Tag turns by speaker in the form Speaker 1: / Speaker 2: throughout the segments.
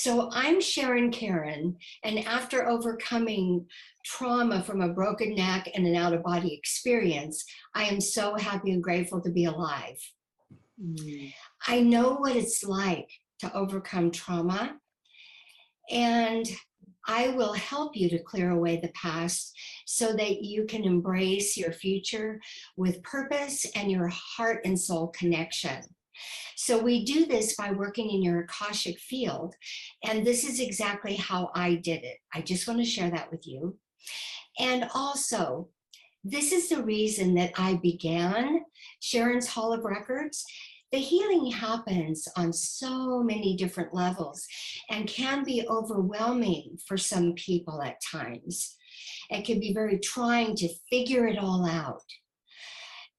Speaker 1: So I'm Sharon Karen, and after overcoming trauma from a broken neck and an out-of-body experience, I am so happy and grateful to be alive. I know what it's like to overcome trauma, and I will help you to clear away the past so that you can embrace your future with purpose and your heart and soul connection. So we do this by working in your Akashic field, and this is exactly how I did it. I just want to share that with you. And also, this is the reason that I began Sharon's Hall of Records. The healing happens on so many different levels and can be overwhelming for some people at times. It can be very trying to figure it all out.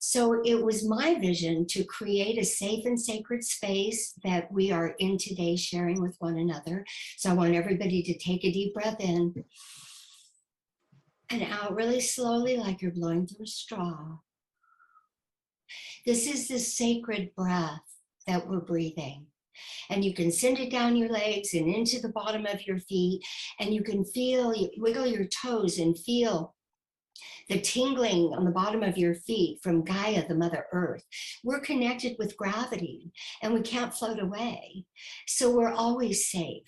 Speaker 1: So it was my vision to create a safe and sacred space that we are in today sharing with one another. So I want everybody to take a deep breath in and out really slowly like you're blowing through a straw. This is the sacred breath that we're breathing. And you can send it down your legs and into the bottom of your feet, and you can feel, wiggle your toes and feel the tingling on the bottom of your feet from Gaia, the Mother Earth. We're connected with gravity and we can't float away. So we're always safe.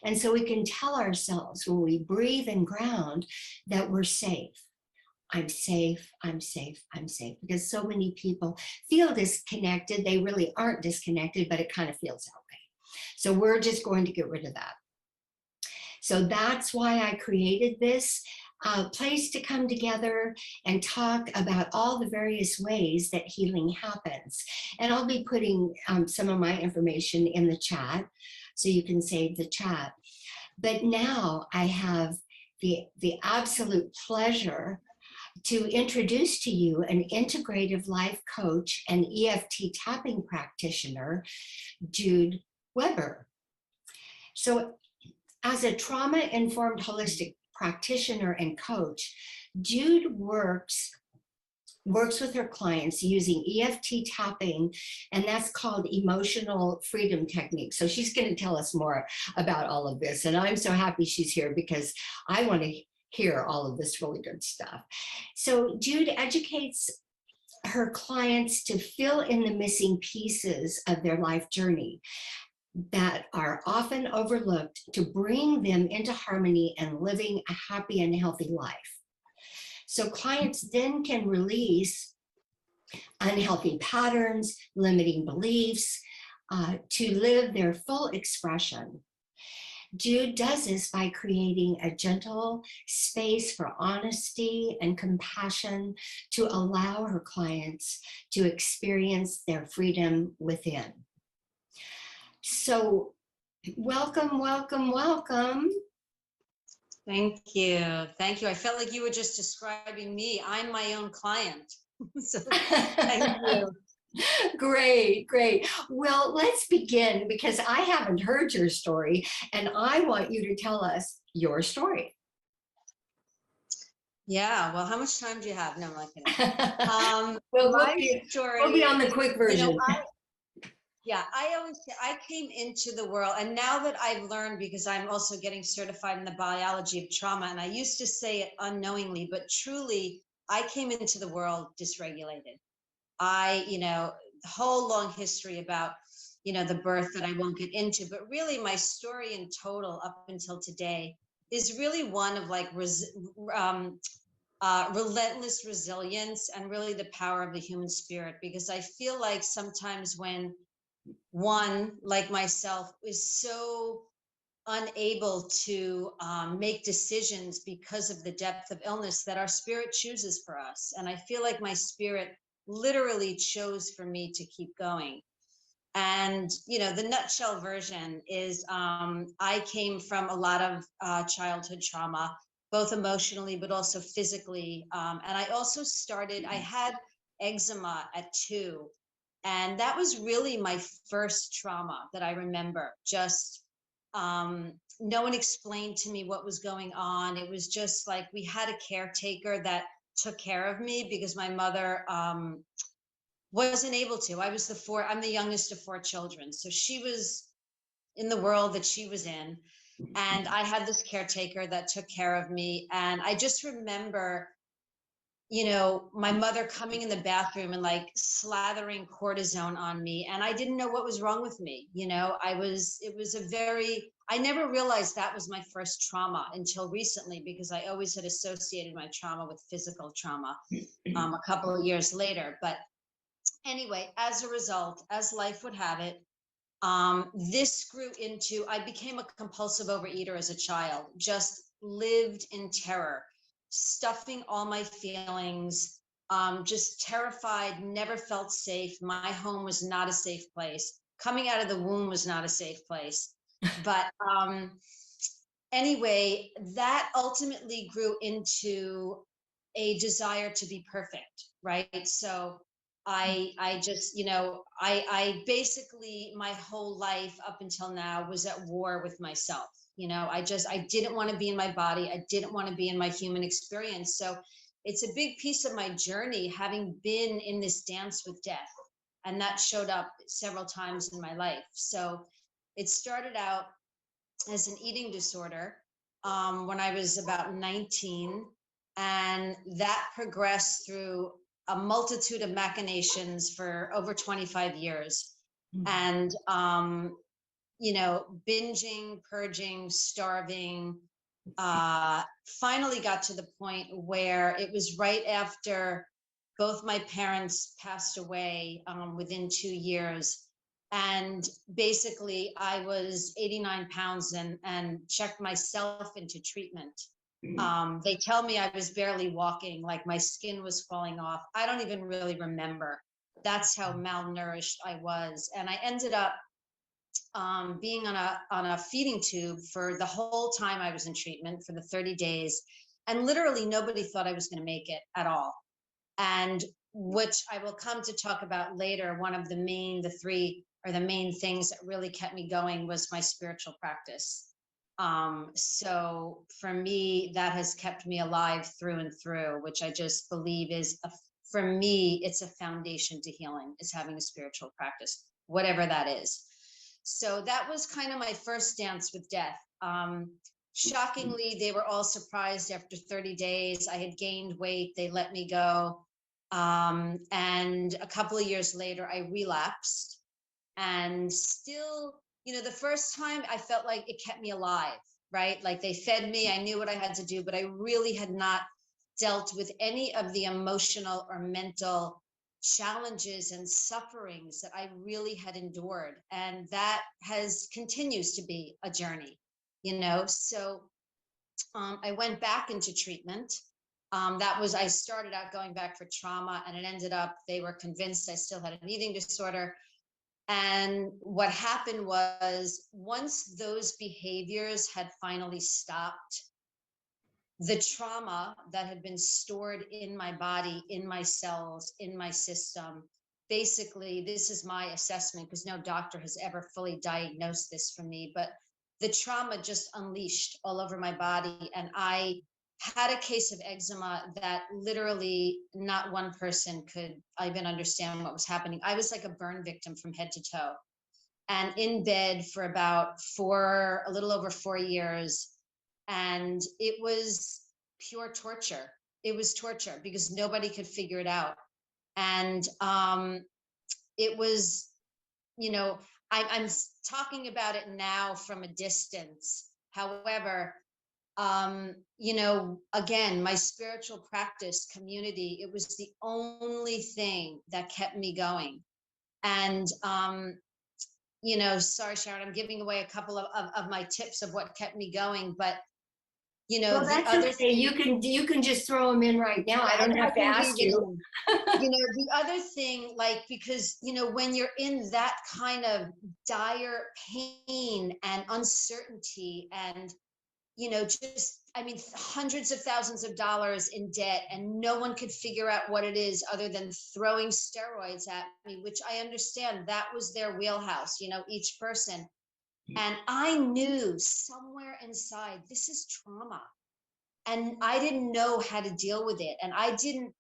Speaker 1: And so we can tell ourselves when we breathe and ground that we're safe. I'm safe, I'm safe, I'm safe. Because so many people feel disconnected. They really aren't disconnected, but it kind of feels that way. So we're just going to get rid of that. So that's why I created this place to come together and talk about all the various ways that healing happens. And I'll be putting some of my information in the chat so you can save the chat. But now I have the absolute pleasure to introduce to you an integrative life coach and EFT tapping practitioner, Jude Weber. So as a trauma-informed holistic practitioner and coach, Jude works with her clients using EFT tapping, and that's called emotional freedom technique. So she's going to tell us more about all of this, and I'm so happy she's here because I want to hear all of this really good stuff. So Jude educates her clients to fill in the missing pieces of their life journey that are often overlooked to bring them into harmony and living a happy and healthy life. So clients then can release unhealthy patterns, limiting beliefs, to live their full expression. Jude does this by creating a gentle space for honesty and compassion to allow her clients to experience their freedom within. So welcome, welcome, welcome.
Speaker 2: Thank you. Thank you. I felt like you were just describing me. I'm my own client. So thank you.
Speaker 1: Great, great. Well, let's begin because I haven't heard your story and I want you to tell us your story.
Speaker 2: Yeah. Well, how much time do you have? No, I'm not kidding.
Speaker 1: We'll be on the quick version.
Speaker 2: You know, I came into the world, and now that I've learned, because I'm also getting certified in the biology of trauma, and I used to say it unknowingly, but truly, I came into the world dysregulated. The whole long history about, the birth that I won't get into, but really my story in total up until today is really one of like relentless resilience and really the power of the human spirit, because I feel like sometimes when one like myself is so unable to make decisions because of the depth of illness that our spirit chooses for us. And I feel like my spirit literally chose for me to keep going. And, the nutshell version is I came from a lot of childhood trauma, both emotionally, but also physically. And I also I had eczema at 2. And that was really my first trauma that I remember. Just no one explained to me what was going on. It was just like we had a caretaker that took care of me because my mother wasn't able to. I'm the youngest of 4 children. So she was in the world that she was in. And I had this caretaker that took care of me. And I just remember, my mother coming in the bathroom and like slathering cortisone on me. And I didn't know what was wrong with me. I never realized that was my first trauma until recently, because I always had associated my trauma with physical trauma a couple of years later. But anyway, as a result, as life would have it, this grew into, I became a compulsive overeater as a child, just lived in terror, stuffing all my feelings, just terrified, never felt safe. My home was not a safe place. Coming out of the womb was not a safe place. But anyway, that ultimately grew into a desire to be perfect, right? So I just, I basically, my whole life up until now was at war with myself. I didn't want to be in my body. I didn't want to be in my human experience. So it's a big piece of my journey, having been in this dance with death. And that showed up several times in my life. So it started out as an eating disorder when I was about 19. And that progressed through a multitude of machinations for over 25 years. And, binging, purging, starving, finally got to the point where it was right after both my parents passed away within 2 years. And basically I was 89 pounds and checked myself into treatment. They tell me I was barely walking, like my skin was falling off. I don't even really remember. That's how malnourished I was. And I ended up being on a feeding tube for the whole time I was in treatment, for the 30 days. And literally nobody thought I was going to make it at all. And which I will come to talk about later, the main things that really kept me going was my spiritual practice. So for me, that has kept me alive through and through, which I just believe for me, it's a foundation to healing, is having a spiritual practice, whatever that is. So that was kind of my first dance with death. Shockingly, they were all surprised after 30 days. I had gained weight. They let me go. And a couple of years later, I relapsed. And still, the first time I felt like it kept me alive, right? Like they fed me, I knew what I had to do, but I really had not dealt with any of the emotional or mental challenges and sufferings that I really had endured. And that continues to be a journey, So I went back into treatment. I started out going back for trauma, and it ended up, they were convinced I still had an eating disorder. And what happened was, once those behaviors had finally stopped, the trauma that had been stored in my body, in my cells, in my system, basically, this is my assessment, because no doctor has ever fully diagnosed this for me, but the trauma just unleashed all over my body. And I had a case of eczema that literally not one person could even understand what was happening. I was like a burn victim from head to toe, and in bed for about a little over 4 years. And it was pure torture. It was torture because nobody could figure it out. And it was, I'm talking about it now from a distance. However, again, my spiritual practice community, it was the only thing that kept me going. And, sorry, Sharon, I'm giving away a couple of my tips of what kept me going, but
Speaker 1: Well,
Speaker 2: the
Speaker 1: that's
Speaker 2: other
Speaker 1: okay. You can just throw them in right now. I don't have to ask you.
Speaker 2: The other thing, because, when you're in that kind of dire pain and uncertainty and, hundreds of thousands of dollars in debt, and no one could figure out what it is other than throwing steroids at me, which I understand that was their wheelhouse, each person. And I knew somewhere inside, this is trauma. And I didn't know how to deal with it. And I didn't,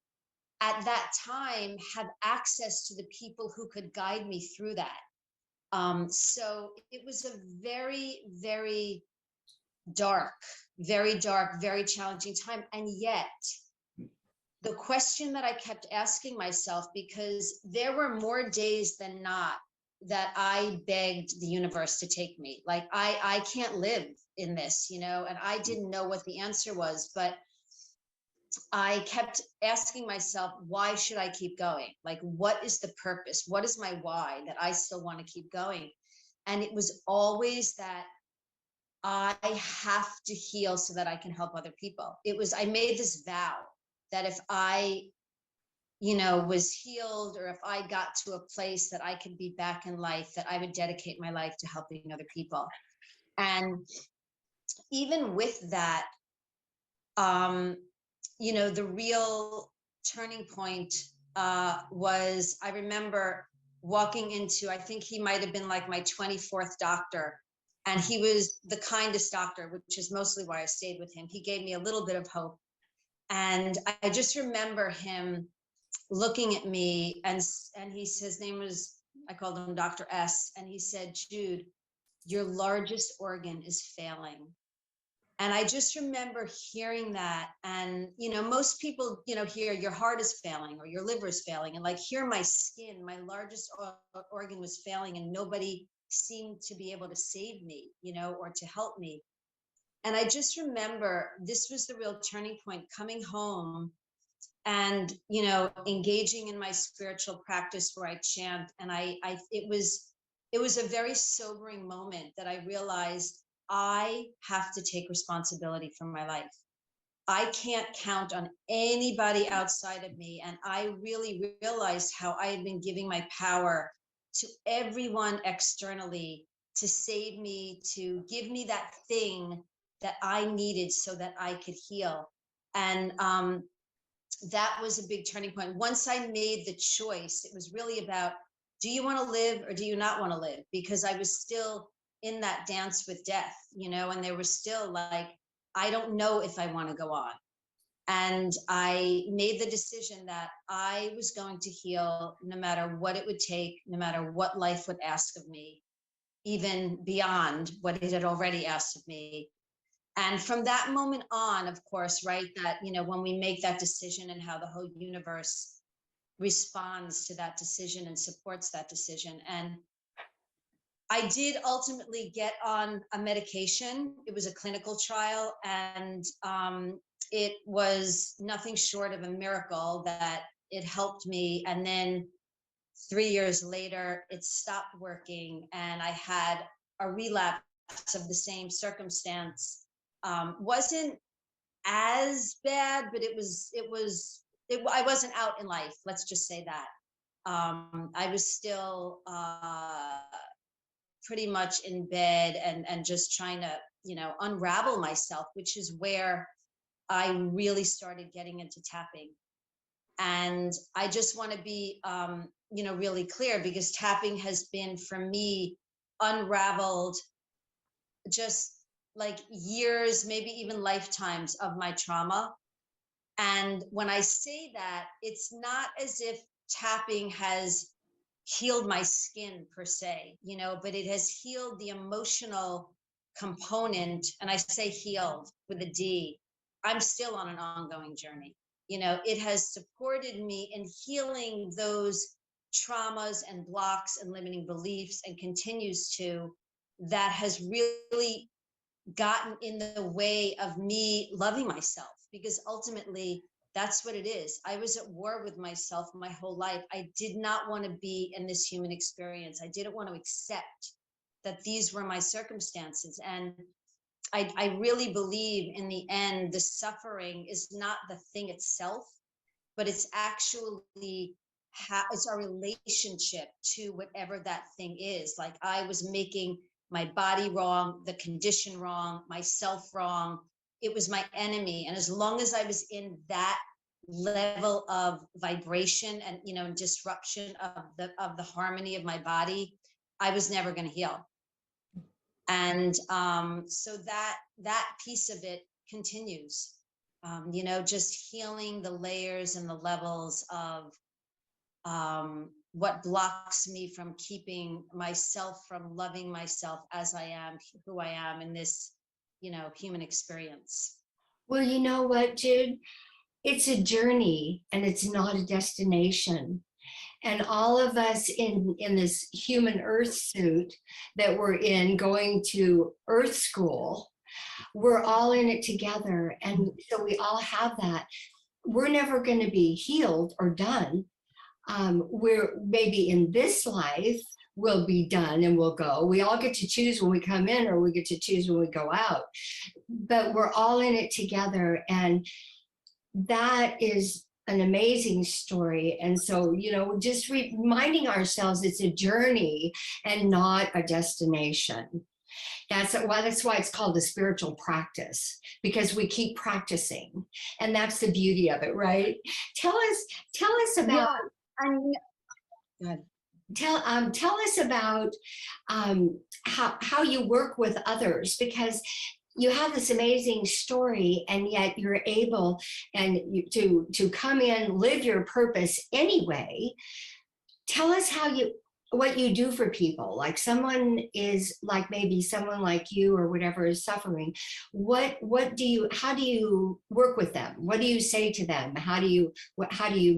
Speaker 2: at that time, have access to the people who could guide me through that. So it was a very, very dark, very dark, very challenging time. And yet, the question that I kept asking myself, because there were more days than not that I begged the universe to take me. Like, I can't live in this, you know, and I didn't know what the answer was, but I kept asking myself, why should I keep going? Like, what is the purpose? What is my why that I still want to keep going? And it was always that I have to heal so that I can help other people. It was, I made this vow that if I, you know, was healed, or if I got to a place that I could be back in life, that I would dedicate my life to helping other people. And even with that, um, you know, the real turning point was, I remember walking into, I think he might have been like my 24th doctor. And he was the kindest doctor, which is mostly why I stayed with him. He gave me a little bit of hope. And I just remember him looking at me, and his name was, I called him Dr. S. And he said, Jude, your largest organ is failing. And I just remember hearing that. And, you know, most people, you know, hear your heart is failing or your liver is failing. And like, here, my skin, my largest organ was failing, and nobody seemed to be able to save me, you know, or to help me. And I just remember this was the real turning point, coming home and, you know, engaging in my spiritual practice where I chant. And it was a very sobering moment that I realized I have to take responsibility for my life. I can't count on anybody outside of me. And I really realized how I had been giving my power to everyone externally to save me, to give me that thing that I needed so that I could heal. And that was a big turning point. Once I made the choice, it was really about, do you want to live or do you not want to live? Because I was still in that dance with death, you know, and there was still like, I don't know if I want to go on. And I made the decision that I was going to heal no matter what it would take, no matter what life would ask of me, even beyond what it had already asked of me. And from that moment on, of course, right, that, you know, when we make that decision and how the whole universe responds to that decision and supports that decision. And I did ultimately get on a medication. It was a clinical trial, and it was nothing short of a miracle that it helped me. And then 3 years later, it stopped working, and I had a relapse of the same circumstance. Wasn't as bad, but I wasn't out in life. Let's just say that. I was still pretty much in bed and just trying to, you know, unravel myself, which is where I really started getting into tapping. And I just want to be, you know, really clear, because tapping has been for me unraveled just like years, maybe even lifetimes of my trauma. And when I say that, it's not as if tapping has healed my skin per se, you know, but it has healed the emotional component. And I say healed with a D. I'm still on an ongoing journey. You know, it has supported me in healing those traumas and blocks and limiting beliefs, and continues to. That has really gotten in the way of me loving myself, because ultimately that's what it is. I was at war with myself my whole life. I did not want to be in this human experience. I didn't want to accept that these were my circumstances. And I really believe in the end, the suffering is not the thing itself, but it's actually it's our relationship to whatever that thing is. Like, I was making my body wrong, the condition wrong, myself wrong. It was my enemy. And as long as I was in that level of vibration and, you know, disruption of the harmony of my body, I was never going to heal. And so that piece of it continues. You know, just healing the layers and the levels of what blocks me from keeping myself from loving myself as I am, who I am in this, human experience.
Speaker 1: Well, you know what, Jude? It's a journey and it's not a destination. And all of us in this human earth suit that we're in going to earth school, we're all in it together. And so we all have that. We're never going to be healed or done. We're maybe in this life we'll be done and we'll go. We all get to choose when we come in or we get to choose when we go out. But we're all in it together. And that is an amazing story. And so, just reminding ourselves it's a journey and not a destination. That's why it's called a spiritual practice, because we keep practicing. And that's the beauty of it, right? Tell us about tell us about how you work with others, because you have this amazing story, and yet you're able to come in, live your purpose anyway. Tell us what you do for people. Like someone is like, maybe someone like you or whatever is suffering. How do you work with them? What do you say to them? How do you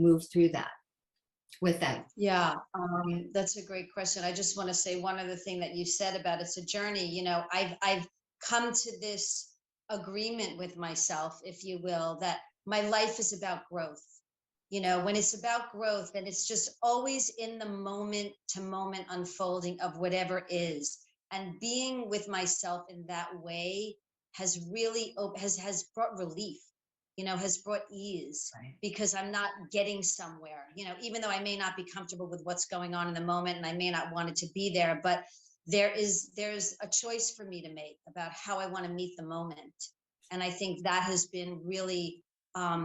Speaker 1: move through that with them?
Speaker 2: Yeah, that's a great question. I just want to say one other thing that you said about it's a journey. I've come to this agreement with myself, if you will, that my life is about growth. When it's about growth, then it's just always in the moment to moment unfolding of whatever is. And being with myself in that way has really has brought relief, has brought ease,
Speaker 1: Right.
Speaker 2: because I'm not getting somewhere, even though I may not be comfortable with what's going on in the moment and I may not want it to be there, but there's a choice for me to make about how I want to meet the moment. And I think that has been really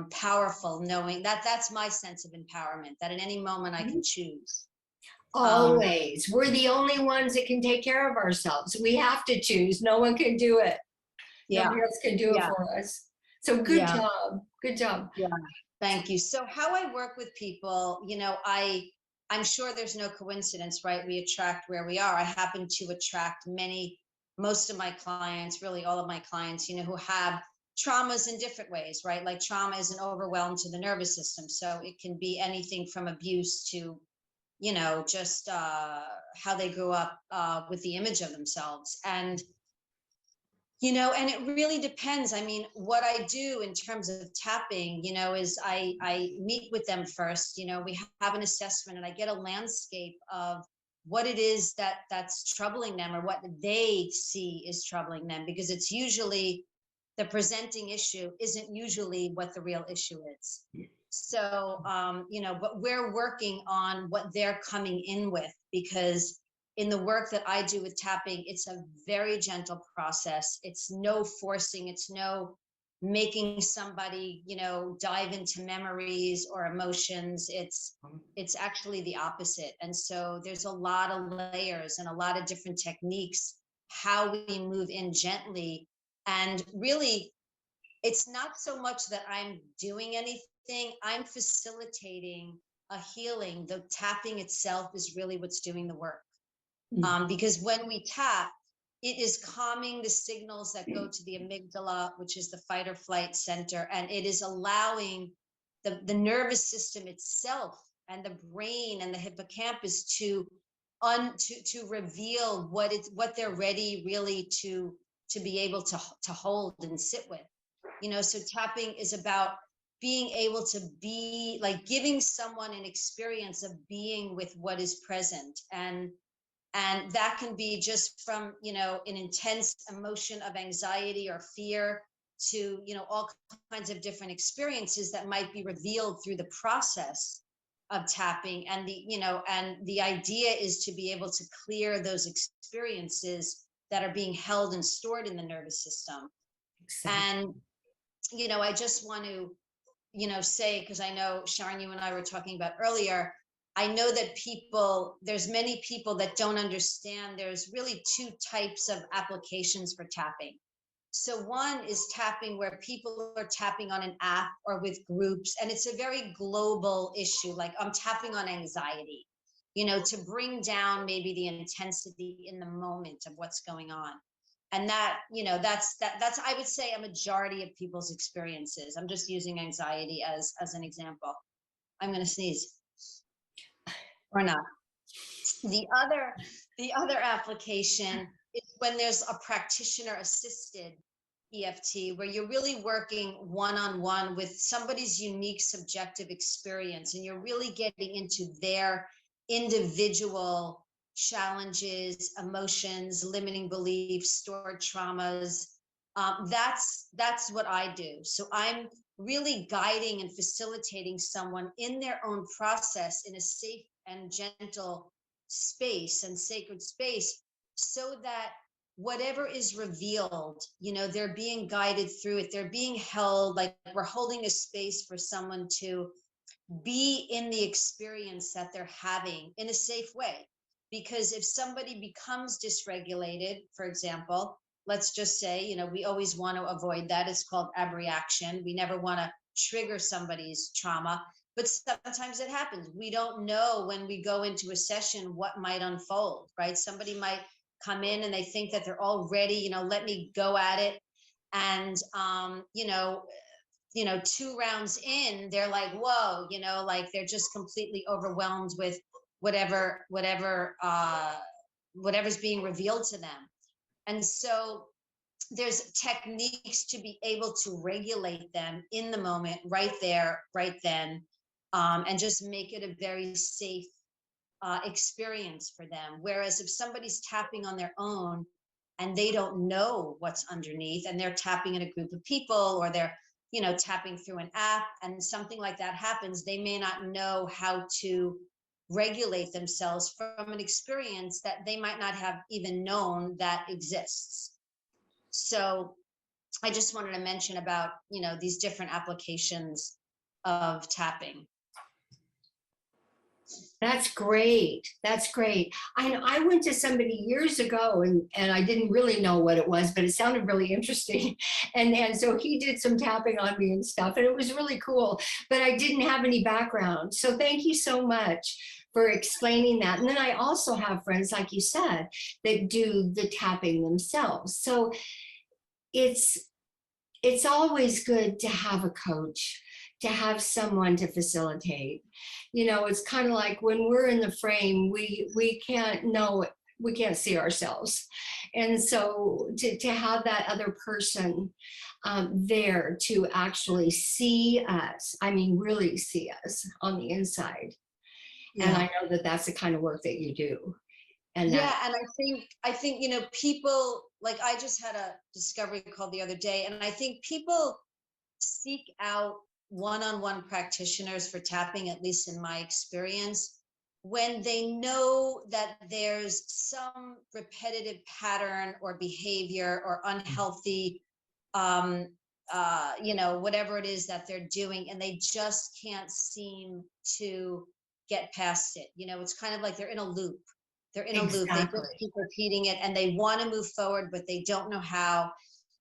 Speaker 2: powerful, knowing that that's my sense of empowerment, that at any moment I can choose.
Speaker 1: Always. We're the only ones that can take care of ourselves. We have to choose. No one can do it.
Speaker 2: Yeah.
Speaker 1: Nobody else can do it
Speaker 2: Yeah.
Speaker 1: for us. So good
Speaker 2: Yeah.
Speaker 1: job. Good job.
Speaker 2: Yeah. Thank you. So how I work with people, I'm sure there's no coincidence, right? We attract where we are. I happen to attract most of my clients, really all of my clients, who have traumas in different ways, right? Like trauma is an overwhelm to the nervous system. So it can be anything from abuse to, just how they grew up with the image of themselves. And and it really depends. I mean, what I do in terms of tapping, is I meet with them first. We have an assessment and I get a landscape of what it is that's troubling them, or what they see is troubling them, because it's usually the presenting issue isn't usually what the real issue is. So, but we're working on what they're coming in with, because in the work that I do with tapping, it's a very gentle process. It's no forcing, it's no making somebody, dive into memories or emotions. It's actually the opposite. And so there's a lot of layers and a lot of different techniques, how we move in gently. And really, it's not so much that I'm doing anything, I'm facilitating a healing. The tapping itself is really what's doing the work. Because when we tap, it is calming the signals that go to the amygdala, which is the fight or flight center, and it is allowing the nervous system itself and the brain and the hippocampus to reveal what they're ready really to be able to hold and sit with. So tapping is about being able to be like giving someone an experience of being with what is present. And that can be just from, an intense emotion of anxiety or fear to, all kinds of different experiences that might be revealed through the process of tapping. And the idea is to be able to clear those experiences that are being held and stored in the nervous system. Exactly. And, I just want to, say, because I know, Sharon, you and I were talking about earlier, I know that there's many people that don't understand there's really two types of applications for tapping. So one is tapping where people are tapping on an app or with groups, and it's a very global issue. Like I'm tapping on anxiety, to bring down maybe the intensity in the moment of what's going on. And that, that's I would say a majority of people's experiences. I'm just using anxiety as an example. I'm going to sneeze or not. The other application is when there's a practitioner assisted EFT, where you're really working one-on-one with somebody's unique subjective experience, and you're really getting into their individual challenges, emotions, limiting beliefs, stored traumas. That's what I do. So I'm really guiding and facilitating someone in their own process in a safe and gentle space and sacred space, so that whatever is revealed, they're being guided through it. They're being held, like we're holding a space for someone to be in the experience that they're having in a safe way. Because if somebody becomes dysregulated, for example, let's just say, we always want to avoid that. It's called abreaction. We never want to trigger somebody's trauma, but sometimes it happens. We don't know when we go into a session what might unfold, right? Somebody might come in and they think that they're all ready, let me go at it. And, 2 rounds in, they're like, whoa, like they're just completely overwhelmed with whatever's being revealed to them. And so there's techniques to be able to regulate them in the moment, right there, right then, and just make it a very safe experience for them. Whereas if somebody's tapping on their own and they don't know what's underneath, and they're tapping in a group of people, or they're, tapping through an app, and something like that happens, they may not know how to regulate themselves from an experience that they might not have even known that exists. So I just wanted to mention about, these different applications of tapping.
Speaker 1: That's great. That's great. I know I went to somebody years ago, and I didn't really know what it was, but it sounded really interesting. And so he did some tapping on me and stuff, and it was really cool, but I didn't have any background. So thank you so much for explaining that. And then I also have friends, like you said, that do the tapping themselves. So it's always good to have a coach, to have someone to facilitate. It's kind of like when we're in the frame, we can't know it, we can't see ourselves. And so to have that other person there to actually see us, I mean, really see us on the inside. Yeah. And I know that that's the kind of work that you do. And
Speaker 2: yeah, and I think people, like I just had a discovery call the other day, and I think people seek out one-on-one practitioners for tapping, at least in my experience, when they know that there's some repetitive pattern or behavior or unhealthy, whatever it is that they're doing, and they just can't seem to get past it. It's kind of like they're in a loop. They're in a loop. They just keep repeating it, and they want to move forward, but they don't know how.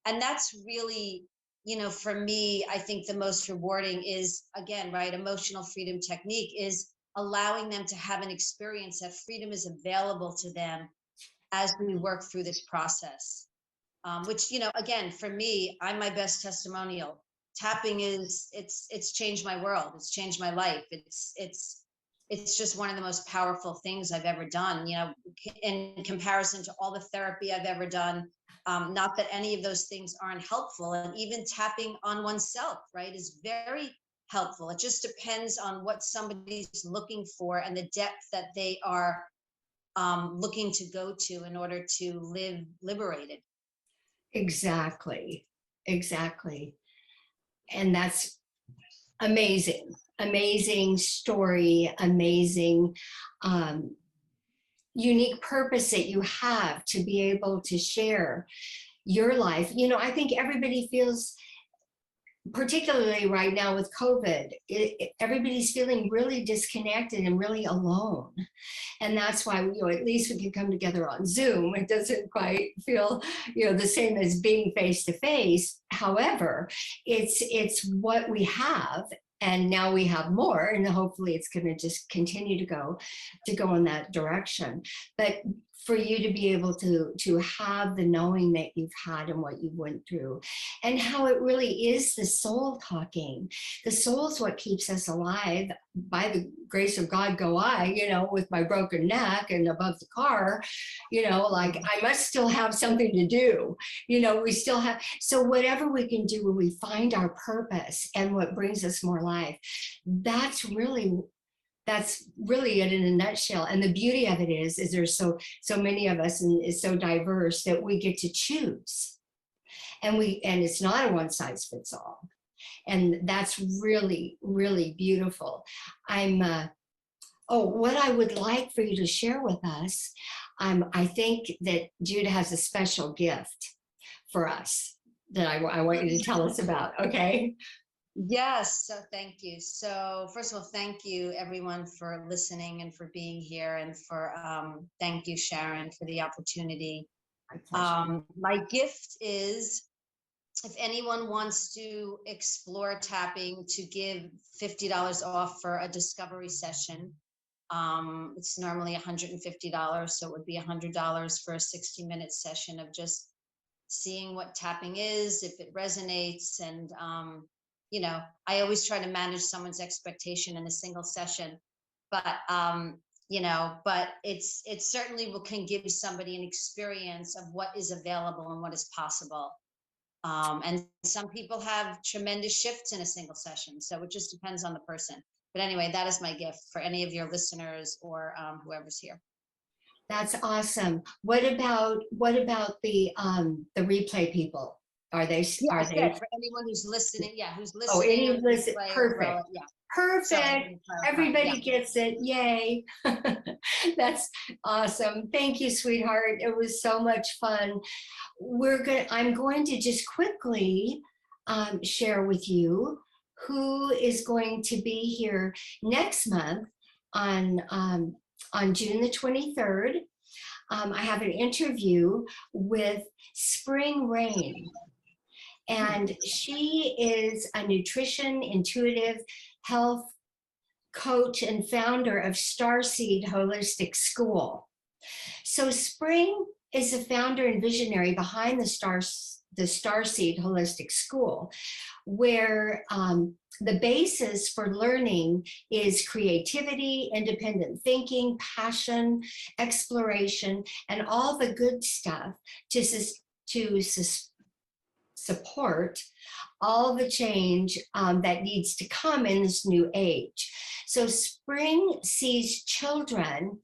Speaker 2: And that's really, for me, I think the most rewarding is, again, right, emotional freedom technique is allowing them to have an experience that freedom is available to them as we work through this process. Which, again, for me, I'm my best testimonial. Tapping it's changed my world. It's changed my life. It's just one of the most powerful things I've ever done, in comparison to all the therapy I've ever done. Not that any of those things aren't helpful, and even tapping on oneself, right, is very helpful. It just depends on what somebody's looking for and the depth that they are looking to go to in order to live liberated.
Speaker 1: Exactly. And that's amazing story, amazing unique purpose that you have to be able to share your life. I think everybody feels particularly right now with COVID, everybody's feeling really disconnected and really alone. And that's why, at least we can come together on Zoom. It doesn't quite feel, the same as being face to face. However, it's what we have. And now we have more, and hopefully it's going to just continue to go in that direction. But for you to be able to have the knowing that you've had and what you went through, and how it really is the soul talking. The soul's what keeps us alive. By the grace of God go I, with my broken neck and above the car, like I must still have something to do. We still have, so whatever we can do when we find our purpose and what brings us more life, that's really it in a nutshell. And the beauty of it is there's so many of us, and it's so diverse that we get to choose. And it's not a one size fits all. And that's really, really beautiful. What I would like for you to share with us, I think that Jude has a special gift for us that I want you to tell us about, okay?
Speaker 2: Yes, so thank you. So first of all, thank you everyone for listening and for being here, and for thank you, Sharon, for the opportunity. My gift is, if anyone wants to explore tapping, to give $50 off for a discovery session. It's normally $150, so it would be $100 for a 60-minute session of just seeing what tapping is, if it resonates. And I always try to manage someone's expectation in a single session, but but it certainly can give somebody an experience of what is available and what is possible. And some people have tremendous shifts in a single session, so it just depends on the person. But anyway, that is my gift for any of your listeners or whoever's here.
Speaker 1: That's awesome. What about the replay people? Are they for
Speaker 2: anyone who's listening? Yeah, who's listening?
Speaker 1: Oh, any listen. Perfect.
Speaker 2: Well, yeah.
Speaker 1: Perfect. Everybody gets it. Yay. That's awesome. Thank you, sweetheart. It was so much fun. I'm going to just quickly share with you who is going to be here next month on June the 23rd. I have an interview with Spring Rain. And she is a nutrition, intuitive health coach and founder of Starseed Holistic School. So Spring is the founder and visionary behind the Starseed Holistic School, where the basis for learning is creativity, independent thinking, passion, exploration, and all the good stuff to support all the change that needs to come in this new age. So Spring sees children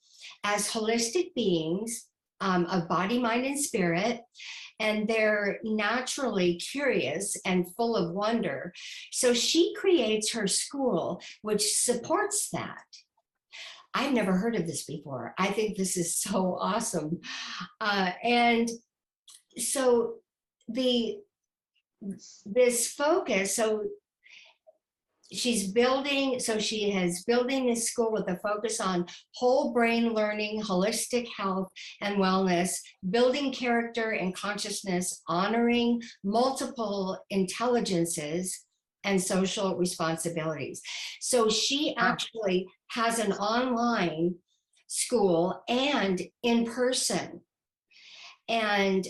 Speaker 1: as holistic beings of body, mind, and spirit, and they're naturally curious and full of wonder. So she creates her school, which supports that. I've never heard of this before. I think this is so awesome. And so this focus, so she has building this school with a focus on whole brain learning, holistic health and wellness, building character and consciousness, honoring multiple intelligences and social responsibilities. So she actually has an online school and in person. And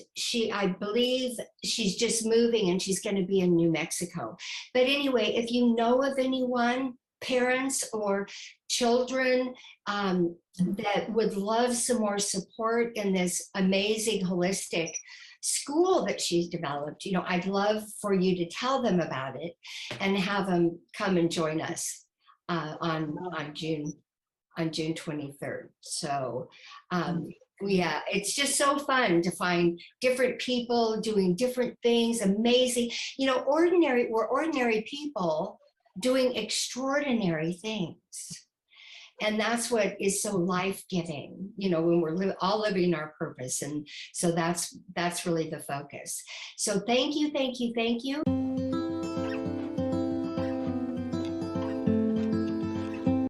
Speaker 1: I believe she's just moving, and she's going to be in New Mexico. But anyway, if you know of anyone, parents or children that would love some more support in this amazing holistic school that she's developed, I'd love for you to tell them about it and have them come and join us on June 23rd. So yeah, it's just so fun to find different people doing different things. Amazing. We're ordinary people doing extraordinary things. And that's what is so life-giving, when we're all living our purpose. And so that's really the focus. So thank you, thank you, thank you.